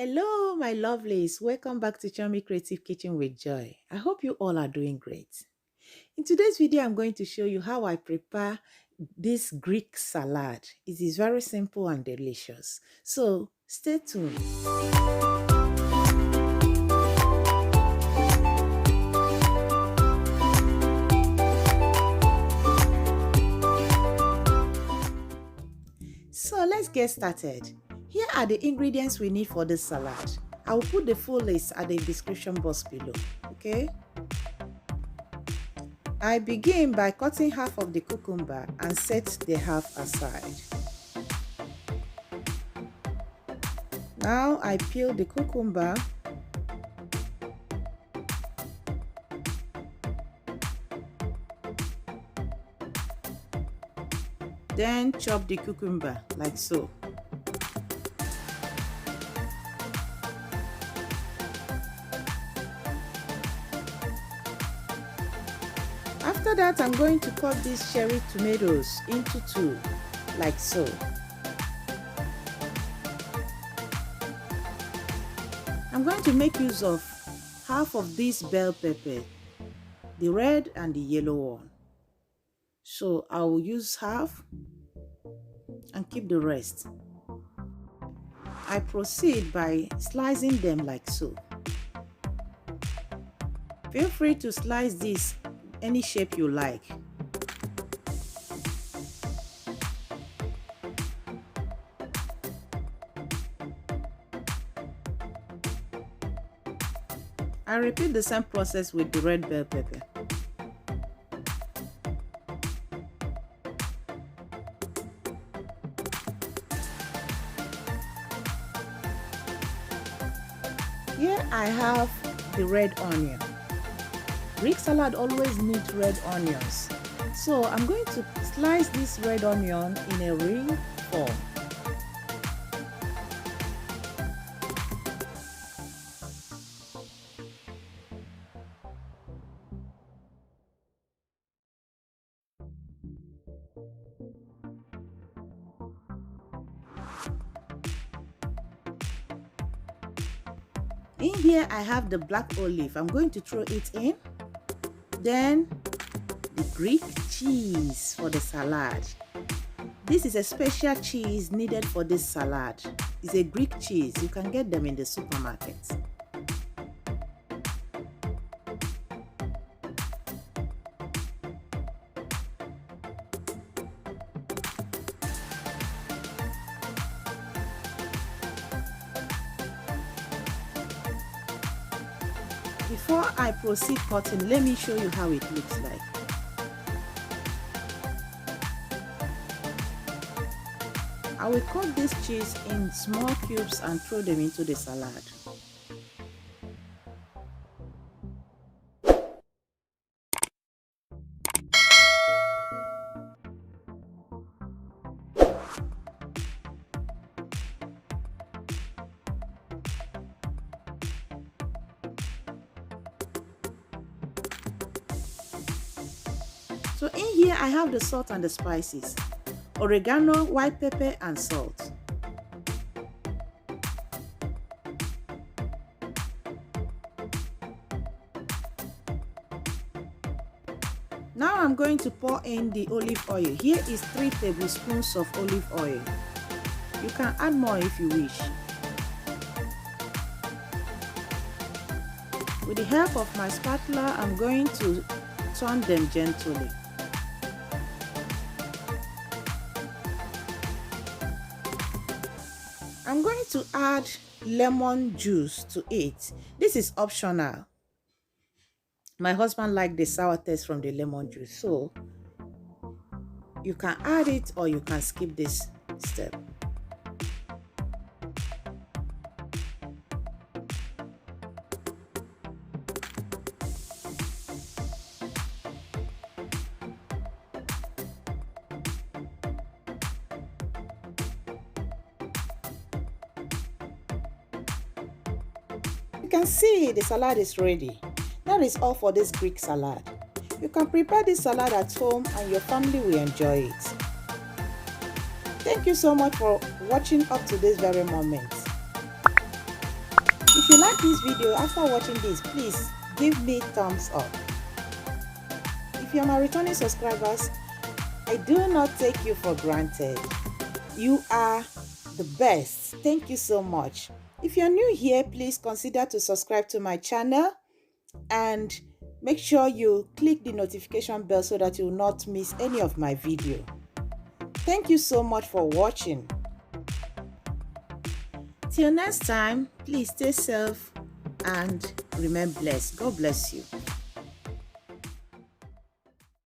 Hello, my lovelies. Welcome back to Chiommy Creative Kitchen with Joy. I hope you all are doing great. In today's video, I'm going to show you how I prepare this Greek salad. It is very simple and delicious. So stay tuned. So let's get started. Here are the ingredients we need for this salad. I will put the full list at the description box below, okay? I begin by cutting half of the cucumber and set the half aside. Now I peel the cucumber. Then chop the cucumber like so. After that, I'm going to cut these cherry tomatoes into two, like so. I'm going to make use of half of this bell pepper, the red and the yellow one. So I will use half and keep the rest. I proceed by slicing them like so. Feel free to slice this any shape you like. I repeat the same process with the red bell pepper. Here I have the red onion. Greek salad always needs red onions. So I'm going to slice this red onion in a ring form. In here I have the black olive. I'm going to throw it in. Then the Greek cheese for the salad. This is a special cheese needed for this salad. It's a Greek cheese. You can get them in the supermarket. Before I proceed cutting, let me show you how it looks like. I will cut this cheese in small cubes and throw them into the salad. So in here I have the salt and the spices, oregano, white pepper and salt. Now I'm going to pour in the olive oil. Here is 3 tablespoons of olive oil. You can add more if you wish. With the help of my spatula, I'm going to turn them gently. I'm going to add lemon juice to it. This is optional. My husband liked the sour taste from the lemon juice, so you can add it or you can skip this step. You can see the salad is ready. That is all for this Greek salad. You can prepare this salad at home and your family will enjoy it. Thank you so much for watching up to this very moment. like this video, after watching this, please give me thumbs up. If you're my returning subscribers, I do not take you for granted. You are the best. Thank you so much. If you're new here, please consider to subscribe to my channel and make sure you click the notification bell so that you will not miss any of my video. Thank you so much for watching. Till next time, please stay safe and remain blessed. God bless you.